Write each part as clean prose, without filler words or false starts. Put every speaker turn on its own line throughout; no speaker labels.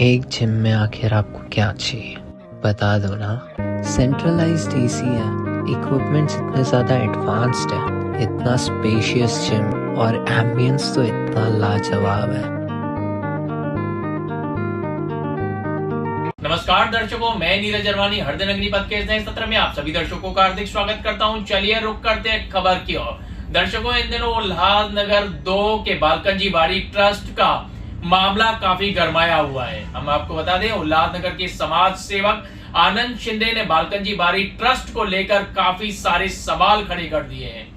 एक जिम में आखिर आपको क्या चाहिए बता दो ना। सेंट्रलाइज्ड एसी है, इक्विपमेंट्स इतने ज़्यादा एडवांस्ड है, इतना स्पेशियस जिम और एम्बियंस तो इतना लाजवाब है।
नमस्कार दर्शकों, मैं नीरज अरवानी हरदन अग्निपथ के नए सत्र में आप सभी दर्शकों का हार्दिक स्वागत करता हूं। चलिए रुक करते हैं खबर की ओर। दर्शकों, इन दिनों उल्लासनगर 2 के बालकंजी बाड़ी ट्रस्ट का मामला काफी गरमाया हुआ है। हम आपको बता दें, उल्लासनगर के समाज सेवक आनंद शिंदे ने बालकंजी बाड़ी ट्रस्ट को लेकर काफी सारे सवाल खड़े कर दिए हैं।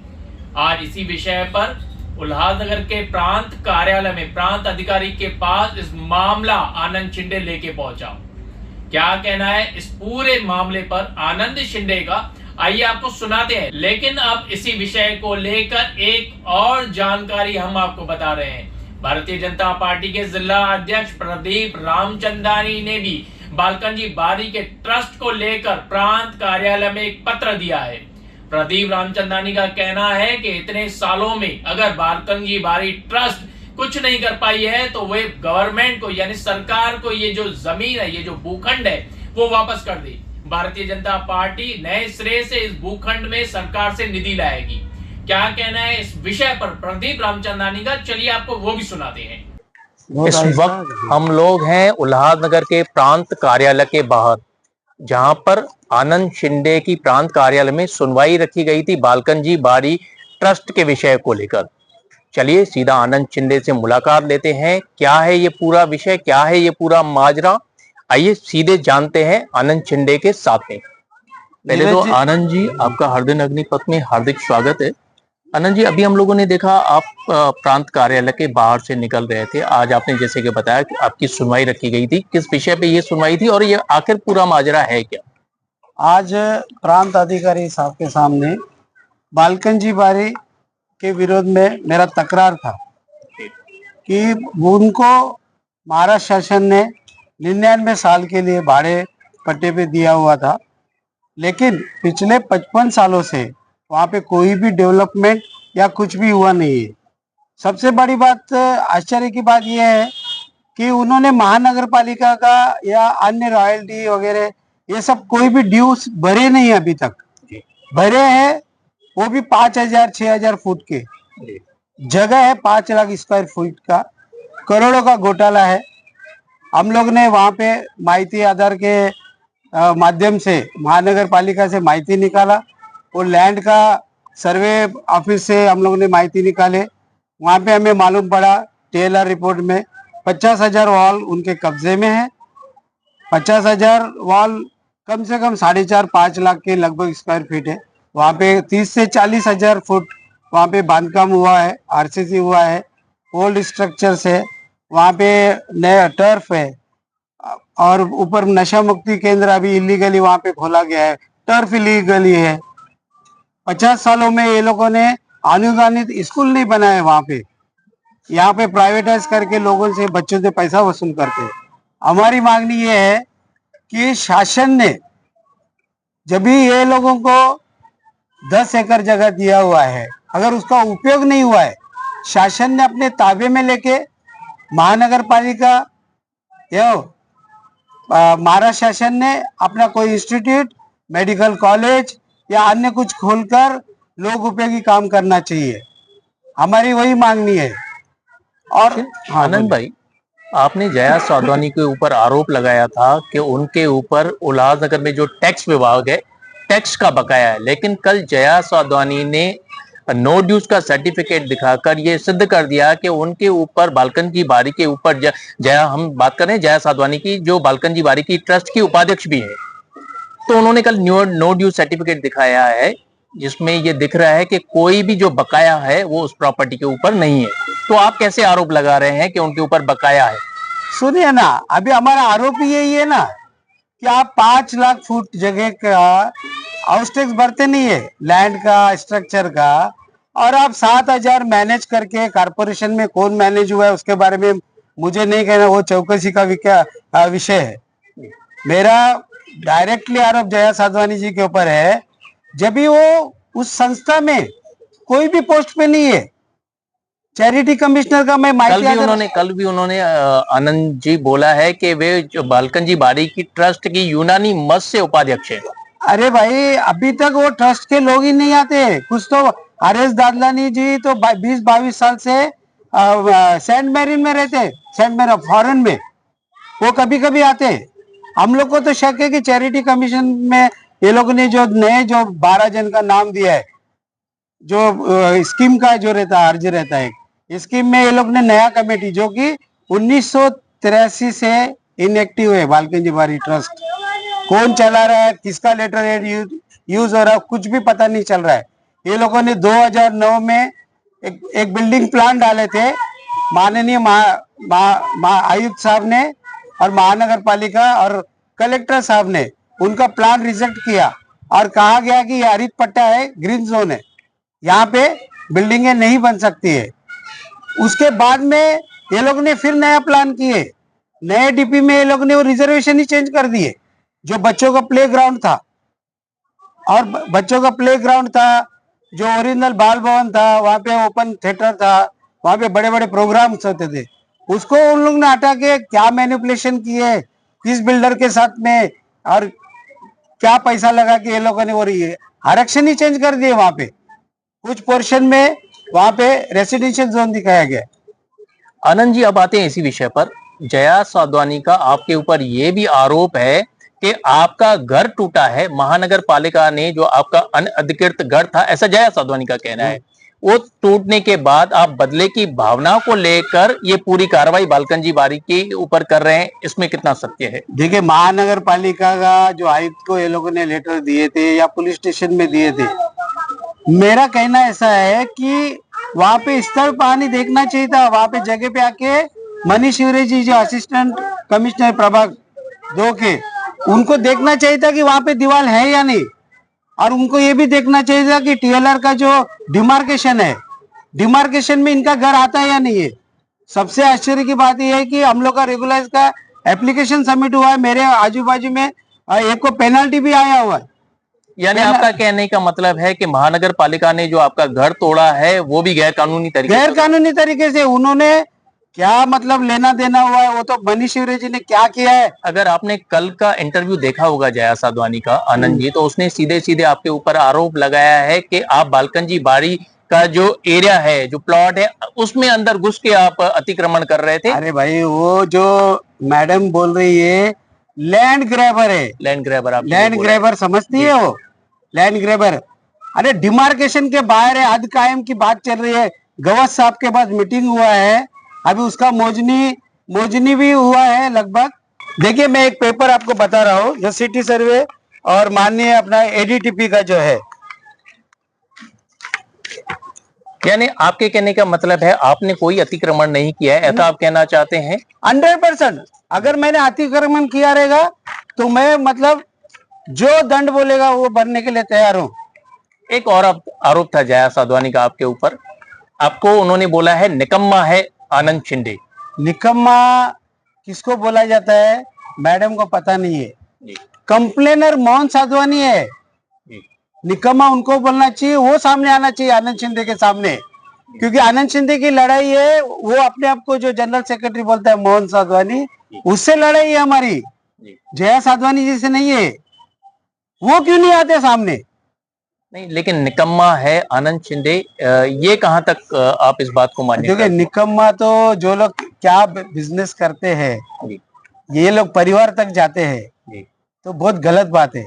आज इसी विषय पर उल्लासनगर के प्रांत कार्यालय में प्रांत अधिकारी के पास इस मामला आनंद शिंदे लेके पहुंचा। क्या कहना है इस पूरे मामले पर आनंद शिंदे का, आइए आपको सुनाते हैं। लेकिन अब इसी विषय को लेकर एक और जानकारी हम आपको बता रहे हैं। भारतीय जनता पार्टी के जिला अध्यक्ष प्रदीप रामचंदानी ने भी बालकंजी बाड़ी के ट्रस्ट को लेकर प्रांत कार्यालय में एक पत्र दिया है। प्रदीप रामचंदानी का कहना है कि इतने सालों में अगर बालकंजी बाड़ी ट्रस्ट कुछ नहीं कर पाई है तो वे गवर्नमेंट को यानी सरकार को ये जो जमीन है, ये जो भूखंड है, वो वापस कर दे। भारतीय जनता पार्टी नए सिरे से इस भूखंड में सरकार से निधि लाएगी। क्या कहना है इस विषय पर प्रदीप रामचंदानी का, चलिए आपको वो भी सुनाते हैं।
इस वक्त हम लोग हैं उल्लासनगर के प्रांत कार्यालय के बाहर, जहां पर आनंद शिंदे की प्रांत कार्यालय में सुनवाई रखी गई थी बालकंजी बाड़ी ट्रस्ट के विषय को लेकर। चलिए सीधा आनंद शिंदे से मुलाकात लेते हैं। क्या है ये पूरा विषय, क्या है ये पूरा माजरा, आइए सीधे जानते हैं आनंद शिंदे के साथ में। पहले तो आनंद जी, आपका हरदन अग्निपथ में हार्दिक स्वागत है। आनंद जी, अभी हम लोगों ने देखा आप प्रांत कार्यालय के बाहर से निकल रहे थे। आज आपने जैसे कि बताया कि आपकी सुनवाई रखी गई थी, किस विषय पे ये सुनवाई थी और ये आखिर पूरा माजरा है क्या?
आज प्रांत अधिकारी साहब के सामने बालकंजी बाड़ी के विरोध में मेरा तकरार था कि उनको महाराष्ट्र शासन ने 99 साल के लिए भाड़े पट्टे पे दिया हुआ था, लेकिन पिछले 55 सालों से वहाँ पे कोई भी डेवलपमेंट या कुछ भी हुआ नहीं है। सबसे बड़ी बात, आश्चर्य की बात यह है कि उन्होंने महानगर पालिका का या अन्य रॉयल्टी वगैरह ये सब कोई भी ड्यूज भरे नहीं है अभी तक। भरे हैं वो भी 5000 6000 फुट के जगह है, 5 लाख स्क्वायर फुट का, करोड़ों का घोटाला है। हम लोग ने वहाँ पे माहिती आधार के माध्यम से महानगर पालिका से माहिती निकाला और लैंड का सर्वे ऑफिस से हम लोग ने माहिती निकाले। वहाँ पे हमें मालूम पड़ा टीएलआर रिपोर्ट में 50,000 वॉल उनके कब्जे में है। 50,000 वॉल कम से कम 4.5-5 लाख के लगभग स्क्वायर फीट है। वहाँ पे 30 से 40,000 फुट वहाँ पे बांधकाम हुआ है, आरसीसी हुआ है, ओल्ड स्ट्रक्चर्स है, वहाँ पे नया टर्फ है और ऊपर नशा मुक्ति केंद्र अभी इलीगली वहाँ पे खोला गया है, टर्फ इलीगली है। 50 सालों में ये लोगों ने अनुदानित स्कूल नहीं बनाए वहाँ पे, यहाँ पे प्राइवेटाइज करके लोगों से, बच्चों से पैसा वसूल करते हैं। हमारी मांगनी ये है कि शासन ने जब भी ये लोगों को 10 एकड़ जगह दिया हुआ है, अगर उसका उपयोग नहीं हुआ है, शासन ने अपने ताबे में लेके महानगर पालिका या महाराष्ट्र शासन ने अपना कोई इंस्टीट्यूट, मेडिकल कॉलेज या अन्य कुछ खोलकर लोग उपयोगी काम करना चाहिए। हमारी वही मांगनी है। और
आनंद भाई, आपने जया साधवानी के ऊपर आरोप लगाया था कि उनके ऊपर उल्लासनगर में जो टैक्स विभाग है, टैक्स का बकाया है, लेकिन कल जया साधवानी ने नो ड्यूज का सर्टिफिकेट दिखाकर ये सिद्ध कर दिया कि उनके ऊपर बालकंजी बाड़ी के ऊपर जया, हम बात कर रहे हैं जया साधवानी की, जो बालकंजी बाड़ी की ट्रस्ट की उपाध्यक्ष भी है, तो उन्होंने कल नो ड्यूज सर्टिफिकेट दिखाया है जिसमें ये दिख रहा है कि कोई भी जो बकाया है वो उस प्रॉपर्टी के ऊपर नहीं है। तो आप कैसे आरोप लगा रहे हैं कि उनके ऊपर बकाया है?
सुनिए ना, अभी हमारा आरोप ही यही है ना कि आप 5 लाख फुट जगह का हाउस टैक्स भरते नहीं है, लैंड का, स्ट्रक्चर का, और आप 7,000 मैनेज करके, कारपोरेशन में कौन मैनेज हुआ है उसके बारे में मुझे नहीं कहना, वो चौकसी का विषय है। मेरा डायरेक्टली आरोप जया साधवानी जी के ऊपर है, जब भी वो उस संस्था में कोई भी पोस्ट पे नहीं है, चैरिटी कमिश्नर का मैं
कल भी उन्होंने आनंद जी बोला है कि वे जो बालकन जी बाड़ी की ट्रस्ट की यूनानी मत से उपाध्यक्ष है।
अरे भाई अभी तक वो ट्रस्ट के लोग ही नहीं आते। कुछ तो आर.एस. दादलानी जी तो 20-22 साल से सेंट मैरिन में रहते, सेंट मैरिन फॉरेन में, वो कभी कभी आते। हम लोग को तो शक है कि चैरिटी कमीशन में ये लोगों ने जो नए जो 12 जन का नाम दिया है, जो स्कीम का जो रहता है अर्ज रहता है, स्कीम में ये लोग ने नया कमेटी जो कि 1983 से इनएक्टिव है, बालकन जी बाड़ी ट्रस्ट कौन चला रहा है, किसका लेटर हेड यूज हो रहा है, कुछ भी पता नहीं चल रहा है। ये लोगों ने 2009 में एक बिल्डिंग प्लान डाले थे, माननीय आयुक्त साहब ने और महानगर पालिका और कलेक्टर साहब ने उनका प्लान रिजेक्ट किया और कहा गया कि ये हरित पट्टा है, ग्रीन जोन है, यहाँ पे बिल्डिंगें नहीं बन सकती है। उसके बाद में ये लोग ने फिर नया प्लान किए, नए डीपी में ये लोग ने वो रिजर्वेशन ही चेंज कर दिए। जो बच्चों का प्ले ग्राउंड था और बच्चों का प्ले ग्राउंड था, जो ओरिजिनल बाल भवन था, वहाँ पे ओपन थिएटर था, वहाँ पे बड़े बड़े प्रोग्राम्स होते थे, उसको उन लोग ने हटा के क्या मैनिपुलेशन किए किस बिल्डर के साथ में और क्या पैसा लगा के ये लोगों ने वो आरक्षण ही चेंज कर दिए। वहाँ पे कुछ पोर्शन में वहाँ पे रेसिडेंशियल जोन दिखाया गया।
आनंद जी अब आते हैं इसी विषय पर। जया साधवानी का आपके ऊपर ये भी आरोप है कि आपका घर टूटा है, महानगर पालिका ने जो आपका अनअधिकृत घर था, ऐसा जया साधवानी का कहना है, वो टूटने के बाद आप बदले की भावना को लेकर ये पूरी कार्रवाई बालकन जी बाड़ी के ऊपर कर रहे हैं, इसमें कितना सत्य है?
देखिए, महानगर पालिका का जो आयुक्त को ये लोगों ने लेटर दिए थे या पुलिस स्टेशन में दिए थे, मेरा कहना ऐसा है कि वहां पे स्तर पानी देखना चाहिए था। वहां पे जगह पे आके मनीष शिवरे जी जो असिस्टेंट कमिश्नर प्रभाग 2 के, उनको देखना चाहिए था कि वहां पे दीवार है या नहीं, और उनको ये भी देखना चाहिए था कि टीएलआर का जो डिमार्केशन है, डिमार्केशन में इनका घर आता है या नहीं है। सबसे आश्चर्य की बात यह है कि हम लोग का रेगुलराइज का एप्लीकेशन सबमिट हुआ है, मेरे आजू बाजू में एक को पेनल्टी भी आया हुआ है।
यानी आपका कहने का मतलब है कि महानगर पालिका ने जो आपका घर तोड़ा है वो भी गैर कानूनी
तरीके से उन्होंने क्या मतलब लेना देना हुआ है, वो तो मनीष शिवरे जी ने क्या किया है।
अगर आपने कल का इंटरव्यू देखा होगा जया साधवानी का, आनंद जी, तो उसने सीधे सीधे आपके ऊपर आरोप लगाया है कि आप बालकन जी बाड़ी का जो एरिया है, जो प्लॉट है, उसमें अंदर घुस के आप अतिक्रमण कर रहे थे।
अरे भाई, वो जो मैडम बोल रही है लैंड ग्रैबर है,
लैंड ग्रैबर, आप
लैंड ग्रैबर समझती है वो, लैंड ग्रैबर। अरे डिमार्केशन के बाहर है, हद कायम की बात चल रही है। गवस साहब के पास मीटिंग हुआ है, अभी उसका मोजनी भी हुआ है लगभग। देखिए, मैं एक पेपर आपको बता रहा हूँ जो सिटी सर्वे और माननीय अपना एडीटीपी का जो है।
यानी आपके कहने का मतलब है आपने कोई अतिक्रमण नहीं किया है, ऐसा आप कहना चाहते हैं?
100%। अगर मैंने अतिक्रमण किया रहेगा तो मैं मतलब जो दंड बोलेगा वो भरने के लिए तैयार हूँ।
एक और आरोप था जया साधवानी का आपके ऊपर, आपको उन्होंने बोला है निकम्मा है आनंद शिंदे।
निकम्मा किसको बोला जाता है मैडम को पता नहीं है, कंप्लेनर मोहन साधवानी है। निकम्मा उनको बोलना चाहिए, वो सामने आना चाहिए आनंद शिंदे के सामने, क्योंकि आनंद शिंदे की लड़ाई है, वो अपने आप को जो जनरल सेक्रेटरी बोलता है मोहन साधवानी, उससे लड़ाई है हमारी, जया साधवानी जी से नहीं है। वो क्यों नहीं आते सामने?
नहीं, लेकिन निकम्मा है आनंद शिंदे, ये कहां तक आप इस बात को मानिए?
देखिए, निकम्मा तो जो लोग क्या बिजनेस करते हैं, ये लोग परिवार तक जाते हैं, तो बहुत गलत बात है।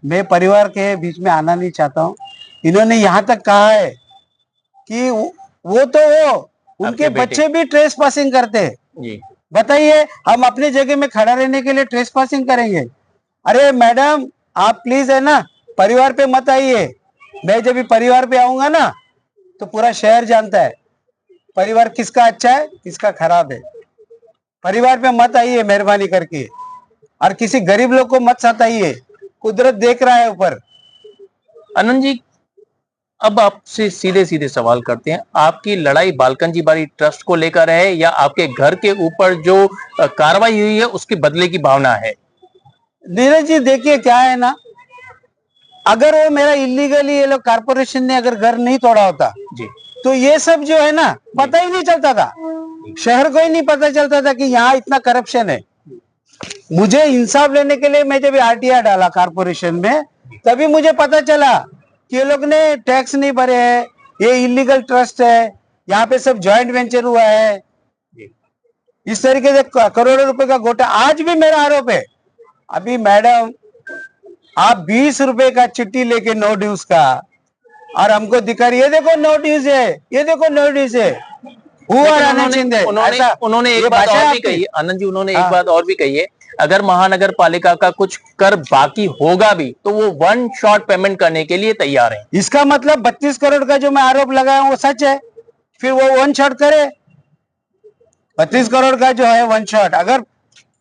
मैं परिवार के बीच में आना नहीं चाहता हूँ। इन्होंने यहाँ तक कहा है कि वो उनके बच्चे भी ट्रेस पासिंग करते हैं। बताइए, हम अपने जगह में खड़ा रहने के लिए ट्रेस पासिंग करेंगे? अरे मैडम, आप प्लीज है ना परिवार पे मत आइए। मैं जब भी परिवार पे आऊंगा ना तो पूरा शहर जानता है परिवार किसका अच्छा है किसका खराब है। परिवार पे मत आइए मेहरबानी करके, और किसी गरीब लोग को मत सताइए, कुदरत देख रहा है ऊपर।
आनंद जी, अब आपसे सीधे सीधे सवाल करते हैं, आपकी लड़ाई बालकन जी बाड़ी ट्रस्ट को लेकर है या आपके घर के ऊपर जो कार्रवाई हुई है उसके बदले की भावना है?
नीरज जी, देखिए क्या है ना, अगर वो मेरा इलीगली ये लोग कारपोरेशन ने अगर घर नहीं तोड़ा होता
जी,
तो ये सब जो है ना पता ही नहीं चलता था, शहर को ही नहीं पता चलता था कि यहाँ इतना करप्शन है। मुझे इंसाफ लेने के लिए मैं जब आरटीआई डाला कारपोरेशन में, तभी मुझे पता चला कि ये लोग ने टैक्स नहीं भरे हैं, ये इलीगल ट्रस्ट है, यहाँ पे सब जॉइंट वेंचर हुआ है, इस तरीके से करोड़ों रुपए का घोटा। आज भी मेरा आरोप है। अभी मैडम आप 20 रुपए का चिट्ठी लेके नो ड्यूज का, और हमको दिखा रही है, ये देखो नो ड्यूज है, ये देखो नो ड्यूज है।
उन्होंने एक बात और भी कही आनंद जी, उन्होंने एक बात और भी कही है, अगर महानगर पालिका का कुछ कर बाकी होगा भी तो वो वन शॉट पेमेंट करने के लिए तैयार है।
इसका मतलब 32 करोड़ का जो मैं आरोप लगाया वो सच है, फिर वो वन शॉट करे। 32 करोड़ का जो है वन शॉट, अगर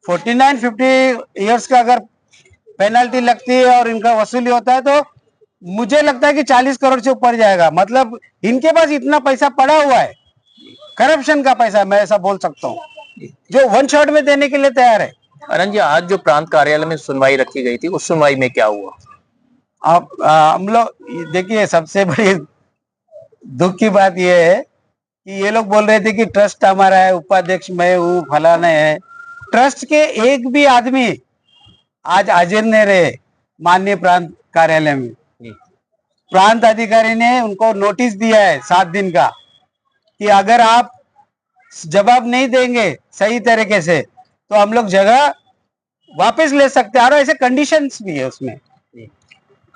49-50 ईयर्स का अगर पेनल्टी लगती है और इनका वसूली होता है तो मुझे लगता है कि 40 करोड़ से ऊपर जाएगा। मतलब इनके पास इतना पैसा पड़ा हुआ है, करप्शन का पैसा, मैं ऐसा बोल सकता हूँ, जो वन शॉट में देने के लिए तैयार है।
अरन जी, आज जो प्रांत कार्यालय में सुनवाई रखी गई थी, उस सुनवाई में क्या हुआ?
आप हम लोग देखिए, सबसे बड़ी दुख की बात यह है कि ये लोग बोल रहे थे कि ट्रस्ट हमारा है, उपाध्यक्ष मैं हूँ, फलाना है। ट्रस्ट के एक भी आदमी आज हाजिर नहीं रहे माननीय प्रांत कार्यालय में। प्रांत अधिकारी ने उनको नोटिस दिया है 7 दिन का कि अगर आप जवाब नहीं देंगे सही तरीके से तो हम लोग जगह वापस ले सकते हैं, और ऐसे कंडीशंस भी है उसमें।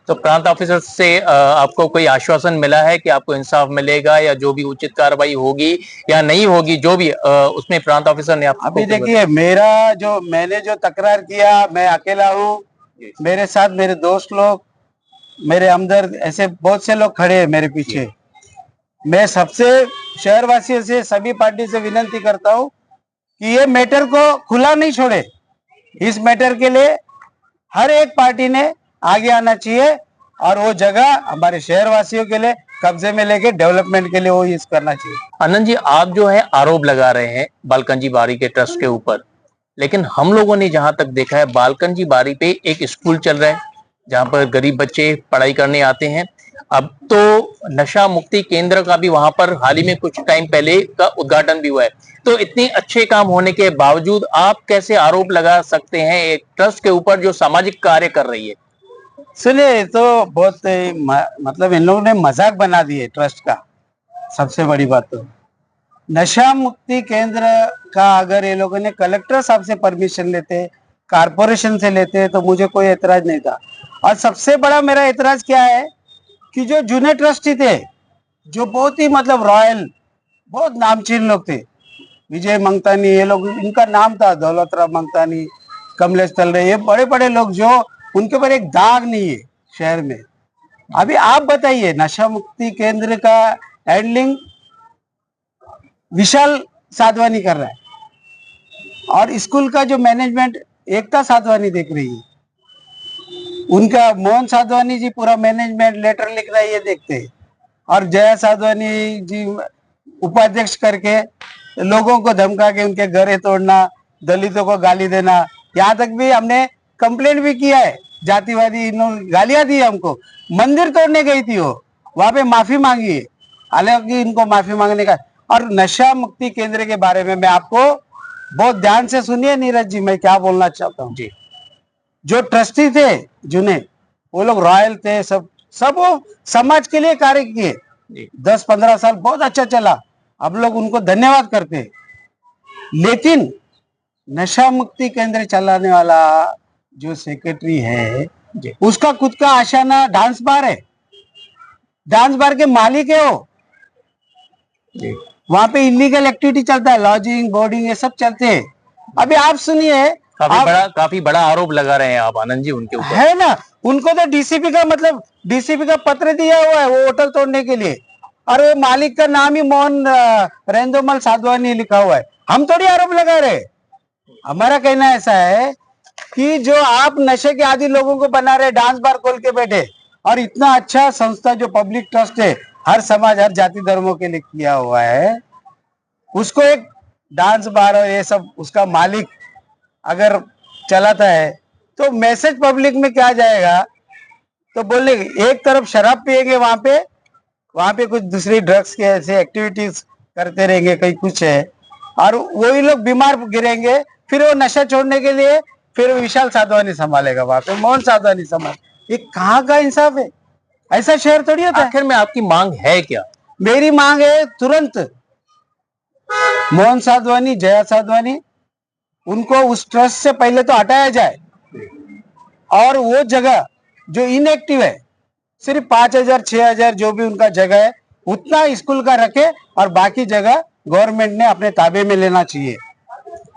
तो प्रांत ऑफिसर से आपको कोई आश्वासन मिला है कि आपको इंसाफ मिलेगा, या जो भी उचित कार्रवाई होगी या नहीं होगी, जो भी उसमें प्रांत ऑफिसर ने आपको?
अभी देखिए, मैंने जो तकरार किया, मैं अकेला हूँ, मेरे साथ मेरे दोस्त लोग, मेरे हमदर्द, ऐसे बहुत से लोग खड़े हैं मेरे पीछे। मैं सबसे शहर वासियों से, सभी पार्टी से विनती करता हूँ कि ये मैटर को खुला नहीं छोड़े। इस मैटर के लिए हर एक पार्टी ने आगे आना चाहिए, और वो जगह हमारे शहर वासियों के लिए कब्जे में लेके डेवलपमेंट के लिए वो यूज करना चाहिए।
आनंद जी, आप जो है आरोप लगा रहे हैं बालकंजी बारी के ट्रस्ट के ऊपर, लेकिन हम लोगों ने जहां तक देखा है, बालकंजी बारी पे एक स्कूल चल रहा है जहां पर गरीब बच्चे पढ़ाई करने आते हैं। अब तो नशा मुक्ति केंद्र का भी वहां पर हाल ही में कुछ टाइम पहले का उद्घाटन भी हुआ है। तो इतने अच्छे काम होने के बावजूद आप कैसे आरोप लगा सकते हैं एक ट्रस्ट के ऊपर जो सामाजिक कार्य कर रही है?
सुनिए, तो बहुत मतलब इन लोगों ने मजाक बना दिए ट्रस्ट का। सबसे बड़ी बात तो नशा मुक्ति केंद्र का अगर ये लोगों ने कलेक्टर साहब से परमिशन लेते, कारपोरेशन से लेते, तो मुझे कोई एतराज नहीं था। और सबसे बड़ा मेरा एतराज क्या है कि जो जूने ट्रस्टी थे, जो बहुत ही मतलब रॉयल, बहुत नामचीन लोग थे, विजय मंगतानी, ये लोग, इनका नाम था दौलतराव मंगतानी, कमलेश तलरे, ये बड़े बड़े लोग, जो उनके ऊपर एक दाग नहीं है शहर में। अभी आप बताइए, नशा मुक्ति केंद्र का हैंडलिंग विशाल साधवानी कर रहा है, और स्कूल का जो मैनेजमेंट एकता साधवानी देख रही है। उनका मोहन साधवानी जी पूरा मैनेजमेंट लेटर लिख रहा है, ये देखते हैं, और जया साधवानी जी उपाध्यक्ष करके लोगों को धमका के उनके घरे तोड़ना, दलितों को गाली देना। यहाँ तक भी हमने कंप्लेंट भी किया है, जातिवादी इन्होंने गालियां दी हमको। मंदिर तोड़ने गई थी वो, वहां पे माफी मांगी है, हालांकि इनको माफी मांगने का। और नशा मुक्ति केंद्र के बारे में मैं आपको बहुत ध्यान से सुनिए नीरज जी, मैं क्या बोलना चाहता हूँ जी। जो ट्रस्टी थे जुने, वो लोग रॉयल थे, सब वो समाज के लिए कार्य किए। 10-15 साल बहुत अच्छा चला, अब लोग उनको धन्यवाद करते हैं। लेकिन नशा मुक्ति केंद्र चलाने वाला जो सेक्रेटरी है, उसका खुद का आशाना डांस बार है, डांस बार के मालिक है वो। वहां पे इलीगल एक्टिविटी चलता है, लॉजिंग, बोर्डिंग, ये सब चलते हैं। अभी आप सुनिए,
काफी बड़ा आरोप लगा रहे हैं आप आनंद जी उनके ऊपर,
है ना। उनको तो डीसीपी का मतलब डीसीपी का पत्र दिया हुआ है वो होटल तोड़ने के लिए, और वो मालिक का नाम ही मोहन रेंदोमल साधवानी लिखा हुआ है। हम थोड़ी आरोप लगा रहे। हमारा कहना ऐसा है कि जो आप नशे के आदि लोगों को बना रहे, डांस बार खोल के बैठे, और इतना अच्छा संस्था जो पब्लिक ट्रस्ट है, हर समाज, हर जाति धर्मों के लिए किया हुआ है, उसको एक डांस बार और ये सब उसका मालिक अगर चलाता है, तो मैसेज पब्लिक में क्या जाएगा? तो बोलेंगे एक तरफ शराब पिएंगे वहां पे, वहाँ पे कुछ दूसरी ड्रग्स के ऐसे एक्टिविटीज करते रहेंगे, कहीं कुछ है, और वही लोग बीमार गिरेंगे, फिर वो नशा छोड़ने के लिए फिर विशाल साधवानी संभालेगा, वहाँ पे मोहन साधवानी संभाल। ये कहाँ का इंसाफ है? ऐसा शहर थोड़ी होता है।
आखिर में आपकी मांग है क्या?
मेरी मांग है तुरंत मोहन साधवानी, जया साधवानी, उनको उस ट्रस्ट से पहले तो हटाया जाए, और वो जगह जो इनएक्टिव है, सिर्फ 5,000 6,000 जो भी उनका जगह है उतना स्कूल का रखे, और बाकी जगह गवर्नमेंट ने अपने ताबे में लेना चाहिए।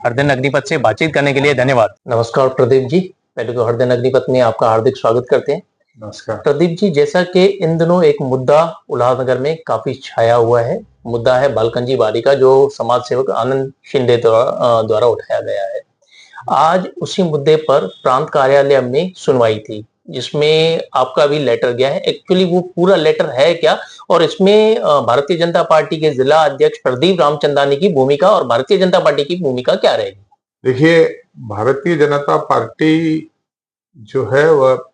हृदय अग्निपथ से बातचीत करने के लिए धन्यवाद। नमस्कार प्रदीप जी, पहले तो हृदय अग्निपथ में आपका हार्दिक स्वागत करते हैं।
नमस्कार
प्रदीप जी, जैसा कि इन दिनों एक मुद्दा उल्लासनगर में काफी छाया हुआ है, मुद्दा है बालकंजी बारी का, जो समाज सेवक आनंद शिंदे द्वारा उठाया गया है। आज उसी मुद्दे पर प्रांत कार्यालय में सुनवाई थी, जिसमें आपका भी लेटर गया है। एक्चुअली वो पूरा लेटर है क्या, और इसमें भारतीय जनता पार्टी के जिला अध्यक्ष प्रदीप रामचंदानी की भूमिका और भारतीय जनता पार्टी की भूमिका क्या रहेगी?
देखिए, भारतीय जनता पार्टी जो है वह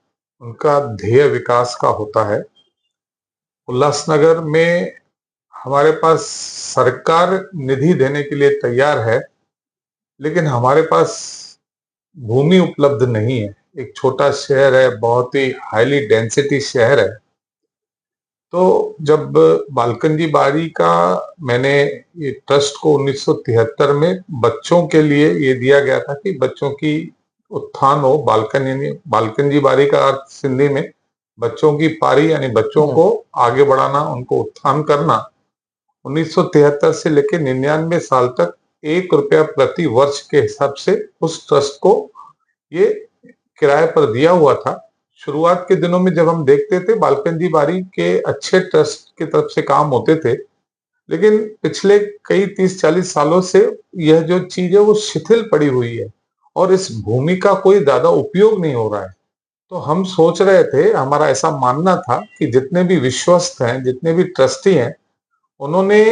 उनका ध्येय विकास का होता है। उल्लासनगर में हमारे पास सरकार निधि देने के लिए तैयार है, लेकिन हमारे पास भूमि उपलब्ध नहीं है। एक छोटा शहर है, बहुत ही हाईली डेंसिटी शहर है। तो जब बालकंजी बारी का मैंने ये ट्रस्ट को 1973 में बच्चों के लिए ये दिया गया था कि बच्चों की उत्थान हो, बालकंजी बारी का अर्थ सिंधी में बच्चों की पारी, यानी बच्चों को आगे बढ़ाना, उनको उत्थान करना। 1973 से लेकर 99 साल तक 1 रुपया प्रति वर्ष के हिसाब से उस ट्रस्ट को ये किराए पर दिया हुआ था। शुरुआत के दिनों में जब हम देखते थे, बालकंजी बारी के अच्छे ट्रस्ट की तरफ से काम होते थे, लेकिन पिछले कई 30-40 सालों से यह जो चीज है वो शिथिल पड़ी हुई है, और इस भूमि का कोई ज्यादा उपयोग नहीं हो रहा है। तो हम सोच रहे थे, हमारा ऐसा मानना था कि जितने भी विश्वस्त हैं, जितने भी ट्रस्टी हैं, उन्होंने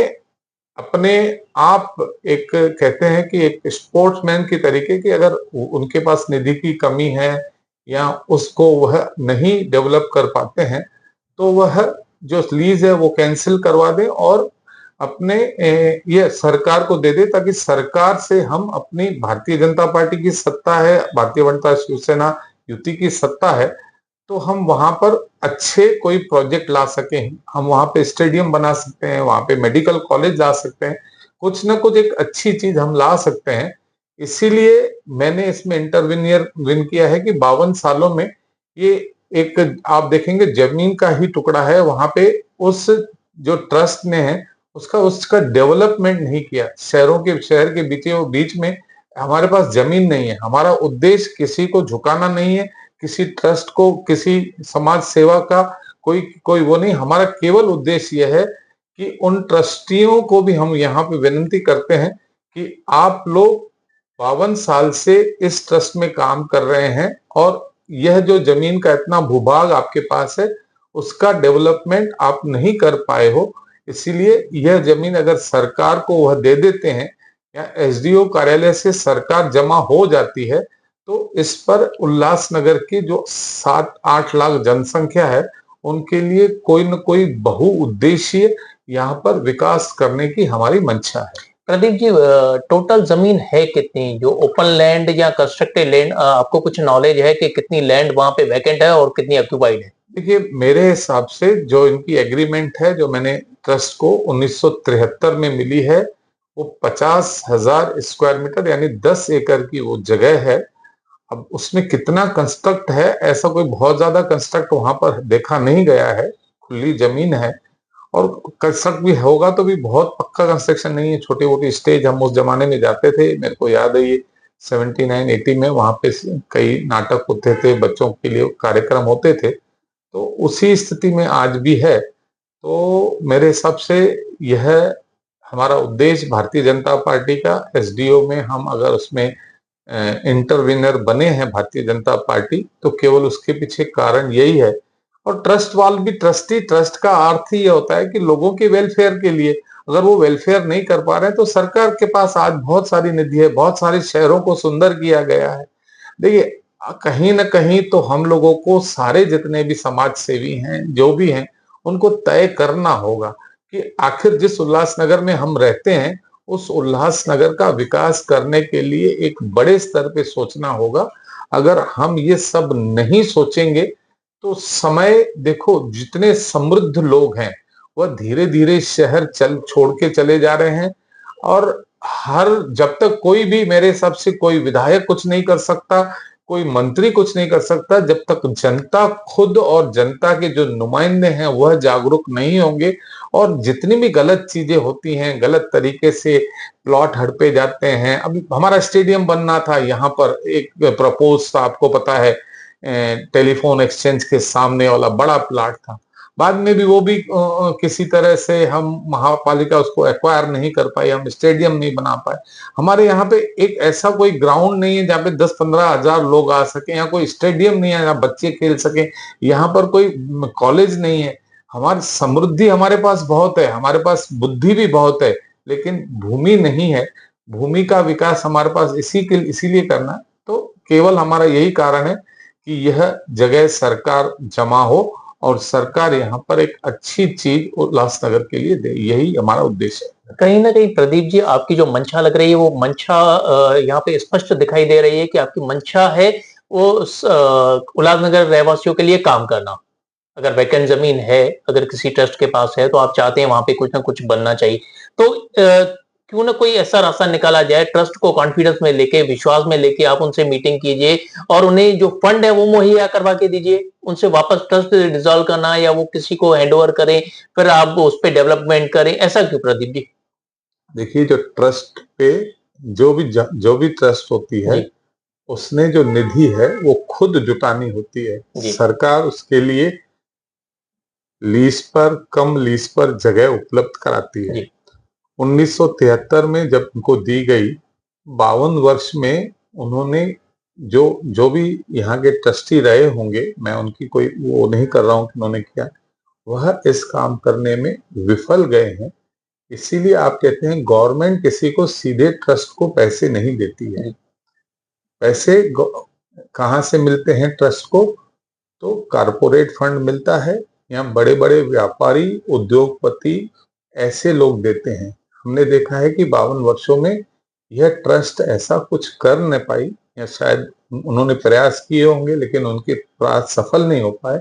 अपने आप एक कहते हैं कि एक स्पोर्ट्समैन की तरीके की, अगर उनके पास निधि की कमी है या उसको वह नहीं डेवलप कर पाते हैं, तो वह जो लीज है वो कैंसिल करवा दें और अपने ये सरकार को दे दे, ताकि सरकार से हम अपनी भारतीय जनता पार्टी की सत्ता है, भारतीय जनता शिवसेना युति की सत्ता है, तो हम वहां पर अच्छे कोई प्रोजेक्ट ला सकें। हम वहां पे स्टेडियम बना सकते हैं, वहां पे मेडिकल कॉलेज ला सकते हैं, कुछ ना कुछ एक अच्छी चीज हम ला सकते हैं। इसीलिए मैंने इसमें विन किया है कि 52 सालों में ये एक आप देखेंगे जमीन का ही टुकड़ा है, वहां पे उस जो ट्रस्ट ने है उसका डेवलपमेंट नहीं किया। शहर के बीच में हमारे पास जमीन नहीं है। हमारा उद्देश्य किसी को झुकाना नहीं है, किसी ट्रस्ट को, किसी समाज सेवा का कोई वो नहीं। हमारा केवल उद्देश्य यह है कि उन ट्रस्टियों को भी हम यहाँ पे विनती करते हैं कि आप लोग 52 साल से इस ट्रस्ट में काम कर रहे हैं, और यह जो जमीन का इतना भूभाग आपके पास है उसका डेवलपमेंट आप नहीं कर पाए हो, इसीलिए यह जमीन अगर सरकार को वह दे देते हैं या एसडीओ कार्यालय से सरकार जमा हो जाती है, तो इस पर उल्लासनगर की जो 7-8 लाख जनसंख्या है उनके लिए कोई न कोई बहुउद्देशीय यहाँ पर विकास करने की हमारी मंशा है।
प्रदीप जी, टोटल जमीन है कितनी, जो ओपन लैंड या कंस्ट्रक्टेड लैंड, आपको कुछ नॉलेज है कि कितनी लैंड वहां पे वैकेंट है और कितनी ऑक्यूपाइड है?
देखिए, मेरे हिसाब से जो इनकी एग्रीमेंट है, जो मैंने ट्रस्ट को 1973 में मिली है, वो 50,000 स्क्वायर मीटर यानी 10 एकड़ की वो जगह है। अब उसमें कितना कंस्ट्रक्ट है, ऐसा कोई बहुत ज्यादा कंस्ट्रक्ट वहां पर देखा नहीं गया है, खुली जमीन है, और कंस्ट्रक्ट भी होगा तो भी बहुत पक्का कंस्ट्रक्शन नहीं है। छोटी मोटी स्टेज हम उस जमाने में जाते थे, मेरे को याद है ये 79-80 में वहां पे कई नाटक होते थे, बच्चों के लिए कार्यक्रम होते थे, तो उसी स्थिति में आज भी है। तो मेरे हिसाब से यह हमारा उद्देश्य भारतीय जनता पार्टी का, एसडीओ में हम अगर उसमें इंटरविनर बने हैं भारतीय जनता पार्टी, तो केवल उसके पीछे कारण यही है। और ट्रस्ट का अर्थ ही होता है कि लोगों के वेलफेयर के लिए, अगर वो वेलफेयर नहीं कर पा रहे हैं तो सरकार के पास आज बहुत सारी निधि है, बहुत सारे शहरों को सुंदर किया गया है। देखिए, कहीं ना कहीं तो हम लोगों को, सारे जितने भी समाज सेवी हैं, जो भी हैं, उनको तय करना होगा कि आखिर जिस उल्लासनगर में हम रहते हैं उस उल्लासनगर का विकास करने के लिए एक बड़े स्तर पे सोचना होगा। अगर हम ये सब नहीं सोचेंगे तो समय देखो, जितने समृद्ध लोग हैं वह धीरे धीरे शहर छोड़ के चले जा रहे हैं। और जब तक कोई भी, मेरे हिसाब से कोई विधायक कुछ नहीं कर सकता, कोई मंत्री कुछ नहीं कर सकता, जब तक जनता खुद और जनता के जो नुमाइंदे हैं वह जागरूक नहीं होंगे। और जितनी भी गलत चीजें होती हैं, गलत तरीके से प्लॉट हड़पे जाते हैं। अभी हमारा स्टेडियम बनना था, यहाँ पर एक प्रपोज था, आपको पता है, टेलीफोन एक्सचेंज के सामने वाला बड़ा प्लॉट था। बाद में भी वो भी किसी तरह से हम महापालिका उसको एक्वायर नहीं कर पाई, हम स्टेडियम नहीं बना पाए। हमारे यहाँ पे एक ऐसा कोई ग्राउंड नहीं है जहाँ पे 10-15 हजार लोग आ सके, यहाँ कोई स्टेडियम नहीं है जहाँ बच्चे खेल सके, यहाँ पर कोई कॉलेज नहीं है। हमारी समृद्धि हमारे पास बहुत है, हमारे पास बुद्धि भी बहुत है, लेकिन भूमि नहीं है। भूमि का विकास हमारे पास इसीलिए करना है। तो केवल हमारा यही कारण है कि यह जगह सरकार जमा हो और सरकार यहाँ पर एक अच्छी चीज उल्लासनगर के लिए दे, यही हमारा उद्देश्य है।
कहीं ना कहीं प्रदीप जी, आपकी जो मंशा लग रही है वो मंशा यहाँ पे स्पष्ट दिखाई दे रही है कि आपकी मंशा है वो उल्लासनगर रहवासियों के लिए काम करना। अगर वैकेंट जमीन है, अगर किसी ट्रस्ट के पास है, तो आप चाहते हैं वहां पे कुछ ना कुछ बनना चाहिए। तो क्यों ना कोई ऐसा रास्ता निकाला जाए, ट्रस्ट को कॉन्फिडेंस में लेके, विश्वास में लेके आप उनसे मीटिंग कीजिए और उन्हें जो फंड है वो मुहैया करवा के दीजिए। उनसे वापस ट्रस्ट डिसॉल्व करना या वो किसी को हैंडओवर करें, फिर आप उस पर डेवलपमेंट करें, ऐसा क्यों प्रदीप जी?
देखिए, जो ट्रस्ट पे जो भी ट्रस्ट होती है उसने जो निधि है वो खुद जुटानी होती है। सरकार उसके लिए लीज पर, कम लीज पर जगह उपलब्ध कराती है। 1973 में जब उनको दी गई, 52 वर्ष में उन्होंने जो भी यहाँ के ट्रस्टी रहे होंगे, मैं उनकी कोई वो नहीं कर रहा हूँ कि उन्होंने किया, वह इस काम करने में विफल गए हैं। इसीलिए आप कहते हैं गवर्नमेंट किसी को सीधे ट्रस्ट को पैसे नहीं देती है। पैसे कहाँ से मिलते हैं ट्रस्ट को? तो कारपोरेट फंड मिलता है, या बड़े बड़े व्यापारी, उद्योगपति, ऐसे लोग देते हैं। हमने देखा है कि 52 वर्षों में यह ट्रस्ट ऐसा कुछ कर न पाई, या शायद उन्होंने प्रयास किए होंगे लेकिन उनके प्रयास सफल नहीं हो पाए।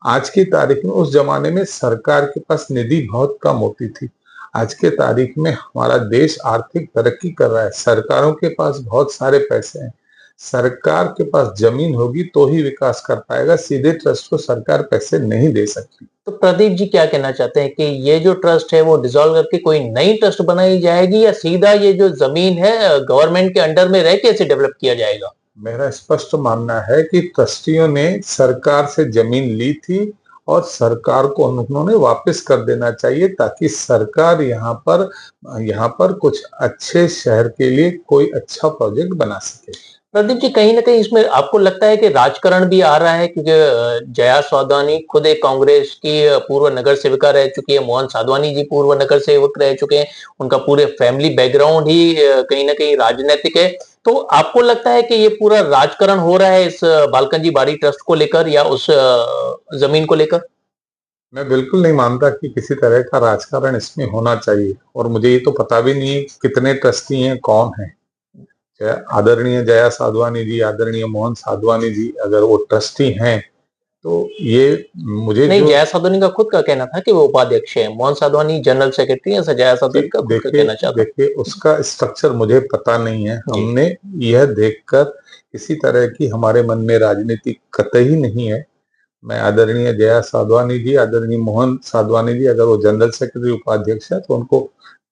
आज की तारीख में, उस जमाने में सरकार के पास निधि बहुत कम होती थी। आज के तारीख में हमारा देश आर्थिक तरक्की कर रहा है, सरकारों के पास बहुत सारे पैसे हैं। सरकार के पास जमीन होगी तो ही विकास कर पाएगा, सीधे ट्रस्ट को सरकार पैसे नहीं दे सकती।
तो प्रदीप जी क्या कहना चाहते हैं कि ये जो ट्रस्ट है वो डिसॉल्व करके कोई नई ट्रस्ट बनाई जाएगी, या सीधा ये जो जमीन है गवर्नमेंट के अंडर में रह के इसे डेवलप किया जाएगा?
मेरा स्पष्ट मानना है कि ट्रस्टियों ने सरकार से जमीन ली थी और सरकार को उन्होंने वापस कर देना चाहिए, ताकि सरकार यहाँ पर कुछ अच्छे शहर के लिए कोई अच्छा प्रोजेक्ट बना सके।
प्रदीप जी, कहीं ना कहीं इसमें आपको लगता है कि राजकारण भी आ रहा है? क्योंकि जया साधवानी खुद एक कांग्रेस की पूर्व नगर सेविका रह चुकी है, मोहन साधवानी जी पूर्व नगर सेवक रह चुके हैं, उनका पूरे फैमिली बैकग्राउंड ही कहीं ना कहीं राजनीतिक है। तो आपको लगता है कि ये पूरा राजकारण हो रहा है इस बालकन बाड़ी ट्रस्ट को लेकर या उस जमीन को लेकर?
मैं बिल्कुल नहीं मानता कि किसी तरह का राजकारण इसमें होना चाहिए, और मुझे ये तो पता भी नहीं है कितने ट्रस्टी हैं, कौन है। आदरणीय जया साधवानी जी, आदरणीय मोहन साधवानी जी अगर वो ट्रस्टी हैं तो ये मुझे
नहीं, जया साधवानी का खुद का कहना था कि वो उपाध्यक्ष है, मोहन साधवानी जनरल सेक्रेटरी है, जया साधवानी का खुद का कहना चाहता।
देखिए, उसका स्ट्रक्चर मुझे पता नहीं है। हमने यह देखकर किसी तरह की हमारे मन में राजनीति कतई नहीं है। मैं आदरणीय जया साधवानी जी, आदरणीय मोहन साधवानी जी, अगर वो जनरल सेक्रेटरी उपाध्यक्ष है तो उनको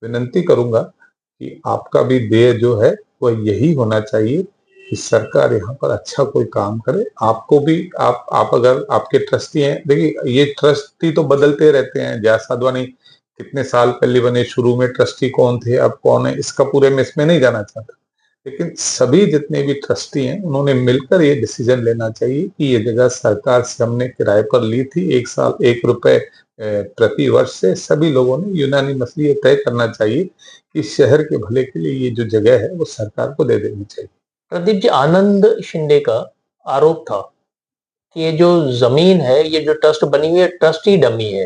विनंती करूंगा कि आपका भी ध्येय जो है वह यही होना चाहिए कि सरकार यहाँ पर अच्छा कोई काम करे। आपको भी आप अगर आपके ट्रस्टी हैं, देखिए ये ट्रस्टी तो बदलते रहते हैं। जया साधवानी कितने साल पहले बने, शुरू में ट्रस्टी कौन थे, अब कौन है, इसका पूरे में इसमें नहीं जाना चाहता, लेकिन सभी जितने भी ट्रस्टी हैं उन्होंने मिलकर ये डिसीजन लेना चाहिए कि ये जगह सरकार से हमने किराए पर ली थी, 1 साल 1 रुपए प्रति वर्ष से। सभी लोगों ने यूनानिमसली ये तय करना चाहिए कि शहर के भले के लिए ये जो जगह है वो सरकार को दे देनी चाहिए।
प्रदीप जी, आनंद शिंदे का आरोप था कि ये जो जमीन है, ये जो ट्रस्ट बनी हुई है, ट्रस्ट ही डमी है,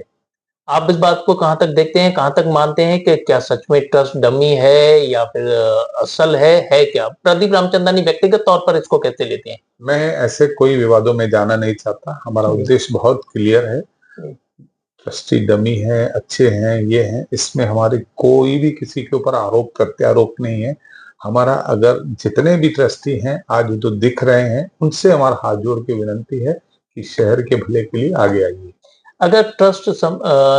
आप इस बात को कहां तक देखते हैं, कहां तक मानते हैं कि क्या सच में ट्रस्ट डमी है या फिर असल है क्या? प्रदीप रामचंदानी व्यक्तिगत तौर पर इसको कैसे लेते हैं?
मैं ऐसे कोई विवादों में जाना नहीं चाहता। हमारा उद्देश्य बहुत क्लियर है। ट्रस्टी डमी है, अच्छे हैं, ये हैं, इसमें हमारे कोई भी किसी के ऊपर आरोप प्रत्यारोप नहीं है। हमारा अगर जितने भी ट्रस्टी हैं आज जो दिख रहे हैं उनसे हमारा हाथ जोड़ के विनती है कि शहर के भले के लिए आगे आइए।
अगर ट्रस्ट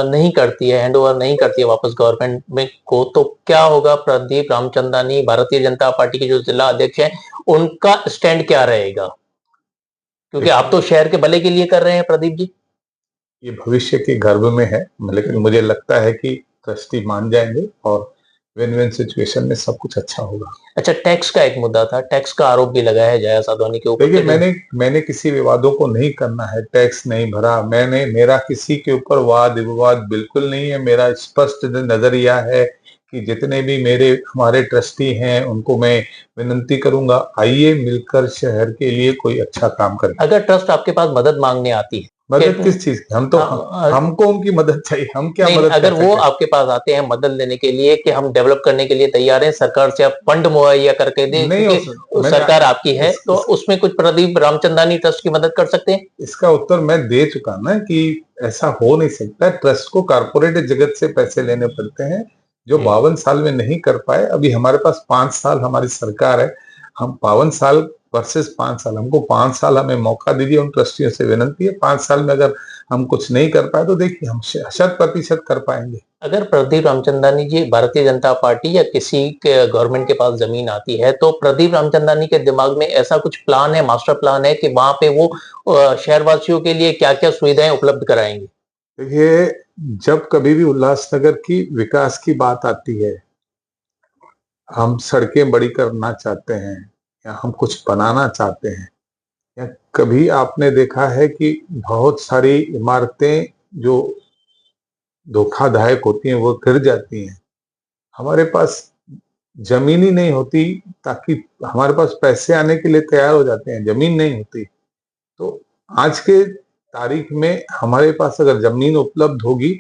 नहीं करती है, हैंडओवर नहीं करती है वापस गवर्नमेंट में को, तो क्या होगा? प्रदीप रामचंदानी भारतीय जनता पार्टी के जो जिला अध्यक्ष हैं उनका स्टैंड क्या रहेगा? क्योंकि आप तो शहर के भले के लिए कर रहे हैं प्रदीप जी।
ये भविष्य के गर्भ में है, लेकिन मुझे लगता है कि ट्रस्टी मान जाएंगे और विन विन सिचुएशन में सब कुछ अच्छा होगा।
अच्छा, टैक्स का एक मुद्दा था, टैक्स का आरोप भी लगाया है जया साधवानी के ऊपर।
देखिए, मैंने किसी विवादों को नहीं करना है। टैक्स नहीं भरा मैंने, मेरा किसी के ऊपर वाद विवाद बिल्कुल नहीं है। मेरा स्पष्ट नजरिया है कि जितने भी हमारे ट्रस्टी हैं उनको मैं विनती करूंगा, आइए मिलकर शहर के लिए कोई अच्छा काम करें।
अगर ट्रस्ट आपके पास मदद मांगने आती है,
मदद किस चीज की? हमको उनकी मदद चाहिए। हम क्या मदद
अगर वो आपके पास आते हैं मदद लेने के लिए कि हम डेवलप करने के लिए तैयार हैं, सरकार से आप फंड मुहैया करके दें, क्योंकि सरकार आपकी है, तो उसमें कुछ प्रदीप रामचंदानी ट्रस्ट की मदद कर सकते हैं?
इसका उत्तर मैं दे चुका ना कि ऐसा हो नहीं सकता। ट्रस्ट को कारपोरेट जगत से पैसे लेने पड़ते हैं जो 52 साल में नहीं कर पाए। अभी हमारे पास 5 साल हमारी सरकार है। हम 52 साल वर्सेस 5 साल, हमको 5 साल हमें मौका दीजिए। उन ट्रस्टियों से विनती है, 5 साल में अगर हम कुछ नहीं कर पाए तो देखिए हम 100% कर पाएंगे।
अगर प्रदीप रामचंदानी जी भारतीय जनता पार्टी या किसी के गवर्नमेंट के पास जमीन आती है तो प्रदीप रामचंदानी के दिमाग में ऐसा कुछ प्लान है, मास्टर प्लान है कि वहां पे वो शहरवासियों के लिए क्या क्या सुविधाएं उपलब्ध कराएंगे?
देखिए, जब कभी भी उल्लासनगर की विकास की बात आती है, हम सड़कें बड़ी करना चाहते हैं या हम कुछ बनाना चाहते हैं, या कभी आपने देखा है कि बहुत सारी इमारतें जो धोखादायक होती हैं वो गिर जाती हैं। हमारे पास जमीन ही नहीं होती, ताकि हमारे पास पैसे आने के लिए तैयार हो जाते हैं, जमीन नहीं होती। तो आज के तारीख में हमारे पास अगर जमीन उपलब्ध होगी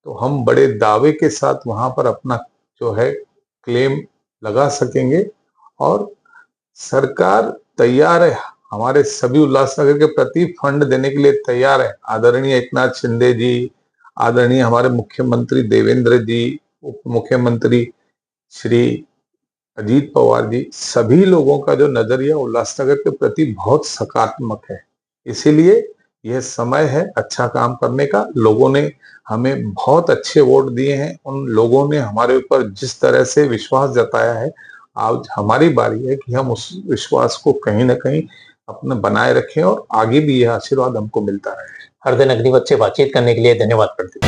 तो हम बड़े दावे के साथ वहां पर अपना जो है क्लेम लगा सकेंगे। और सरकार तैयार है, हमारे सभी उल्लासनगर के प्रति फंड देने के लिए तैयार है। आदरणीय एकनाथ शिंदे जी, आदरणीय हमारे मुख्यमंत्री देवेंद्र जी, उप मुख्यमंत्री श्री अजीत पवार जी, सभी लोगों का जो नजरिया उल्लासनगर के प्रति बहुत सकारात्मक है। इसीलिए यह समय है अच्छा काम करने का। लोगों ने हमें बहुत अच्छे वोट दिए हैं। उन लोगों ने हमारे ऊपर जिस तरह से विश्वास जताया है, आज हमारी बारी है कि हम उस विश्वास को कहीं ना कहीं अपना बनाए रखें और आगे भी यह आशीर्वाद हमको मिलता रहे।
हरदन अग्निवत से बातचीत करने के लिए धन्यवाद प्रदीप।